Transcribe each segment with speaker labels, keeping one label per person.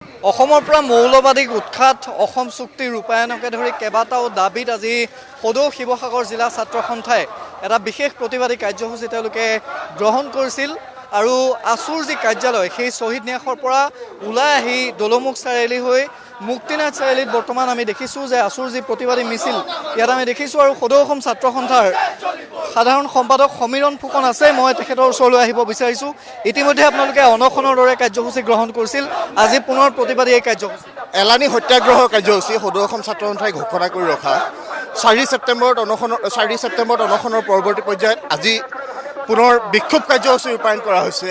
Speaker 1: অসমৰ পৰা মৌলবাদীক উৎখাত, অসম চুক্তি ৰূপায়ণকে ধৰি কেইবাটাও দাবীত আজি সদৌ শিৱসাগৰ জিলা ছাত্ৰ সন্থাই এটা বিশেষ প্ৰতিবাদী কাৰ্যসূচী তেওঁলোকে গ্ৰহণ কৰিছিল। আৰু আছুৰ যি কাৰ্যালয় সেই শ্বহীদ ন্যাসৰ পৰা ওলাই আহি দলমুখ চাৰিআলি হৈ মুক্তিনাথ চাৰিআলিত বৰ্তমান আমি দেখিছোঁ যে আছুৰ যি প্ৰতিবাদী মিছিল ইয়াত আমি দেখিছোঁ। আৰু সদৌ অসম ছাত্ৰ সন্থাৰ সাধাৰণ সম্পাদক সমীৰণ ফুকন আছে, মই তেখেতৰ ওচৰলৈ আহিব বিচাৰিছোঁ। ইতিমধ্যে আপোনালোকে অনশনৰ দৰে কাৰ্যসূচী গ্ৰহণ কৰিছিল, আজি পুনৰ প্ৰতিবাদী এই কাৰ্যসূচী
Speaker 2: এলানি সত্যাগ্ৰহ কাৰ্যসূচী সদৌ অসম ছাত্ৰ সন্থাই ঘোষণা কৰি ৰখা 4 ছেপ্টেম্বৰত অনশনৰ পৰৱৰ্তী পৰ্যায়ত আজি পুনৰ বিক্ষোভ কাৰ্যসূচী ৰূপায়ণ কৰা হৈছে।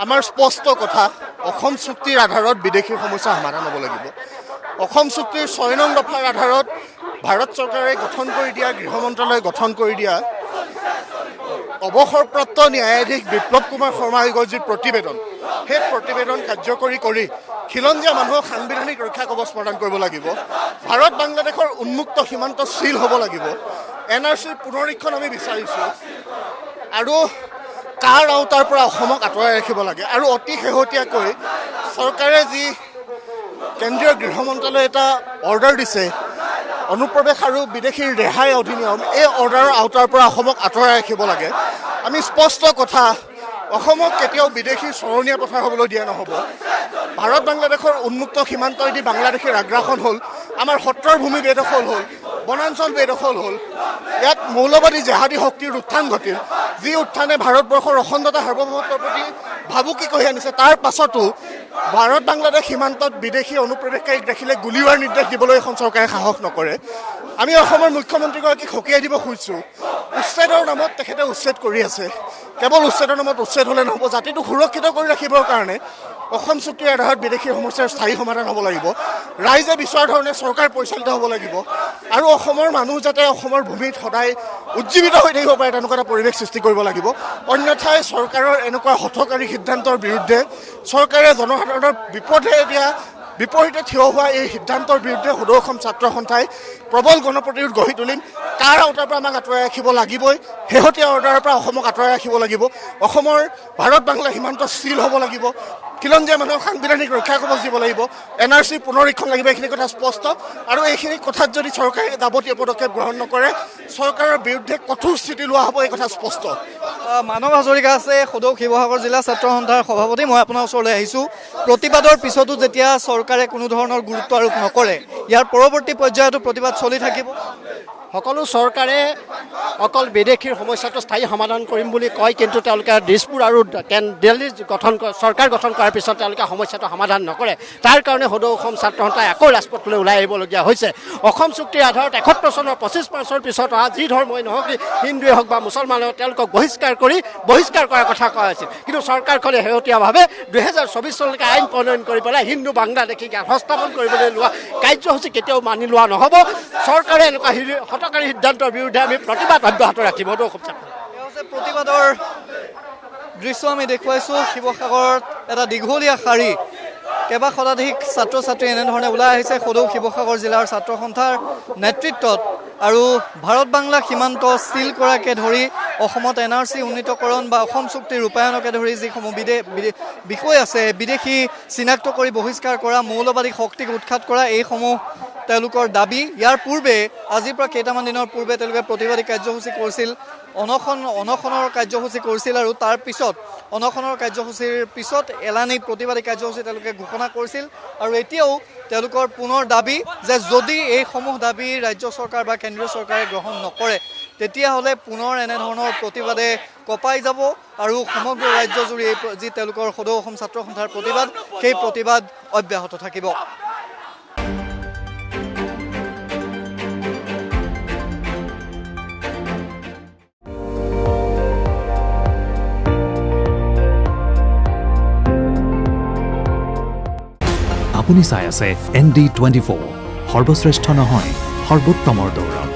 Speaker 2: আমাৰ স্পষ্ট কথা, অসম চুক্তিৰ আধাৰত বিদেশীৰ সমস্যা সমাধান হ'ব লাগিব। অসম চুক্তিৰ 6 নং দফাৰ আধাৰত ভাৰত চৰকাৰে গঠন কৰি দিয়া, গৃহ মন্ত্ৰালয়ে গঠন কৰি দিয়া অৱসৰপ্ৰাপ্ত ন্যায়াধীশ বিপ্লৱ কুমাৰ শৰ্মা আয়োগৰ যি প্ৰতিবেদন, সেই প্ৰতিবেদন কাৰ্যকৰী কৰি খিলঞ্জীয়া মানুহক সাংবিধানিক ৰক্ষা কৱচ প্ৰদান কৰিব লাগিব। ভাৰত বাংলাদেশৰ উন্মুক্ত সীমান্ত স্থিৰ হ'ব লাগিব। NRCৰ পুনৰীক্ষণ আমি বিচাৰিছোঁ আৰু কাৰ আওতাৰ পৰা অসমক আঁতৰাই ৰাখিব লাগে। আৰু অতি শেহতীয়াকৈ চৰকাৰে যি কেন্দ্ৰীয় গৃহ মন্ত্ৰালয়ে এটা অৰ্ডাৰ দিছে, অনুপ্ৰৱেশ আৰু বিদেশীৰ ৰেহাই অধিনিয়ম, এই অৰ্ডাৰৰ আওতাৰ পৰা অসমক আঁতৰাই ৰাখিব লাগে। আমি স্পষ্ট কথা, অসমক কেতিয়াও বিদেশীৰ চৰণীয়া পথাৰ হ'বলৈ দিয়া নহ'ব। ভাৰত বাংলাদেশৰ উন্মুক্ত সীমান্তইদি বাংলাদেশীৰ আগ্ৰাসন হ'ল, আমাৰ সত্ৰৰ ভূমি বেদখল হ'ল, বনাঞ্চল বেদখল হ'ল, ইয়াত মৌলবাদী জেহাদী শক্তিৰ উত্থান ঘটিল, যি উত্থানে ভাৰতবৰ্ষৰ অখণ্ডতা সাৰ্বভৌমত্বৰ প্ৰতি ভাবুকি কঢ়িয়াই আনিছে। তাৰ পাছতো ভাৰত বাংলাদেশ সীমান্তত বিদেশী অনুপ্ৰৱেশকাৰীক দেখিলে গুলীওৱাৰ নিৰ্দেশ দিবলৈ এখন চৰকাৰে সাহস নকৰে। আমি অসমৰ মুখ্যমন্ত্ৰীগৰাকীক সকীয়াই দিব খুজিছোঁ, উচ্ছেদৰ নামত তেখেতে উচ্ছেদ কৰি আছে। কেৱল উচ্ছেদৰ নামত উচ্ছেদ হ'লে নহ'ব, জাতিটোক সুৰক্ষিত কৰি ৰাখিবৰ কাৰণে অসম চুক্তিৰ আধাৰত বিদেশীৰ সমস্যাৰ স্থায়ী সমাধান হ'ব লাগিব। ৰাইজে বিচৰা ধৰণে চৰকাৰ পৰিচালিত হ'ব লাগিব আৰু অসমৰ মানুহ যাতে অসমৰ ভূমিত সদায় উজ্জীৱিত হৈ থাকিব পাৰে তেনেকুৱা এটা পৰিৱেশ সৃষ্টি কৰিব লাগিব। অন্যথাই চৰকাৰৰ এনেকুৱা হঠকাৰী সিদ্ধান্তৰ বিৰুদ্ধে, চৰকাৰে জনসাধাৰণৰ বিপৰীতে থিয় হোৱা এই সিদ্ধান্তৰ বিৰুদ্ধে সদৌ অসম ছাত্ৰ সন্থাই প্ৰবল গণপ্ৰতিৰোধ গঢ়ি তুলিম। কাৰ আওতাৰ পৰা আমাক আঁতৰাই ৰাখিব লাগিবই, শেহতীয়া অৰ্ডাৰৰ পৰা অসমক আঁতৰাই ৰাখিব লাগিব। অসমৰ ভাৰত বাংলা সীমান্ত স্থিৰ হ'ব লাগিব। খিলঞ্জীয়া মানুহক সাংবিধানিক ৰক্ষা কৱচ দিব লাগিব। NRCৰ পুনৰীক্ষণ লাগিব, এইখিনি কথা স্পষ্ট। আৰু এইখিনি কথাত যদি চৰকাৰে যাৱতীয় পদক্ষেপ গ্ৰহণ নকৰে, চৰকাৰৰ বিৰুদ্ধে কঠোৰ স্থিতি লোৱা হ'ব, এই কথা স্পষ্ট।
Speaker 1: মানৱ হাজৰিকা আছে, সদৌ শিৱসাগৰ জিলা ছাত্ৰ সন্থাৰ সভাপতি, মই আপোনাৰ ওচৰলৈ আহিছোঁ। প্ৰতিবাদৰ পিছতো যেতিয়া চৰকাৰে কোনো ধৰণৰ গুৰুত্ব আৰোপ নকৰে, ইয়াৰ পৰৱৰ্তী পৰ্যায়তো প্ৰতিবাদ চলি থাকিব।
Speaker 3: সকলো চৰকাৰে অকল বিদেশীৰ সমস্যাটো স্থায়ী সমাধান কৰিম বুলি কয়, কিন্তু তেওঁলোকে দিছপুৰ আৰু দিল্লী চৰকাৰ গঠন কৰাৰ পিছত তেওঁলোকে সমস্যাটো সমাধান নকৰে। তাৰ কাৰণে সদৌ অসম ছাত্ৰ সন্থাই আকৌ ৰাজপথলৈ ওলাই আহিবলগীয়া হৈছে। অসম চুক্তিৰ আধাৰত 71 চনৰ 25 মাৰ্চৰ পিছত অহা যি ধৰ্মই নহওক, হিন্দুৱে হওক বা মুছলমানে, তেওঁলোকক বহিষ্কাৰ কৰাৰ কথা কোৱা হৈছিল। কিন্তু চৰকাৰখনে শেহতীয়াভাৱে 2024 চনলৈকে আইন প্ৰণয়ন কৰি পেলাই হিন্দু বাংলাদেশীক সংস্থাপন কৰিবলৈ লোৱা কাৰ্যসূচী কেতিয়াও মানি লোৱা নহ'ব। চৰকাৰে এনেকুৱা হঠকাৰী সিদ্ধান্তৰ বিৰুদ্ধে আমি প্ৰতিবাদ অব্যাহত ৰাখিব।
Speaker 1: প্ৰতিবাদৰ দৃশ্য আমি দেখুৱাইছোঁ। শিৱসাগৰত এটা দীঘলীয়া শাৰী, কেইবা শতাধিক ছাত্ৰ ছাত্ৰী এনেধৰণে ওলাই আহিছে সদৌ শিৱসাগৰ জিলাৰ ছাত্ৰ সন্থাৰ নেতৃত্বত। আৰু ভাৰত বাংলা সীমান্ত স্থিৰ কৰাকে ধৰি অসমত NRC উন্নীতকৰণ বা অসম চুক্তি ৰূপায়ণকে ধৰি যিসমূহ বিষয় আছে, বিদেশী চিনাক্ত কৰি বহিষ্কাৰ কৰা, মৌলবাদী শক্তিক উৎখাত কৰা, এইসমূহ তেওঁলোকৰ দাবী। ইয়াৰ পূৰ্বে, আজিৰ পৰা কেইটামান দিনৰ পূৰ্বে তেওঁলোকে প্ৰতিবাদী কাৰ্যসূচী কৰিছিল, অনশনৰ কাৰ্যসূচী কৰিছিল। আৰু তাৰ পিছত অনশনৰ কাৰ্যসূচীৰ পিছত এলানি প্ৰতিবাদী কাৰ্যসূচী তেওঁলোকে ঘোষণা কৰিছিল। আৰু এতিয়াও তেওঁলোকৰ পুনৰ দাবী যে যদি এইসমূহ দাবী ৰাজ্য চৰকাৰ বা কেন্দ্ৰীয় চৰকাৰে গ্ৰহণ নকৰে, তেতিয়াহ'লে পুনৰ এনেধৰণৰ প্ৰতিবাদে কঁপাই যাব আৰু সমগ্ৰ ৰাজ্যজুৰি যি তেওঁলোকৰ সদৌ অসম ছাত্ৰ সন্থাৰ প্ৰতিবাদ, সেই প্ৰতিবাদ অব্যাহত থাকিব।
Speaker 4: আপুনি চাই আছে ND24, সৰ্বশ্ৰেষ্ঠ নহয়, সৰ্বোত্তমৰ দৌৰ।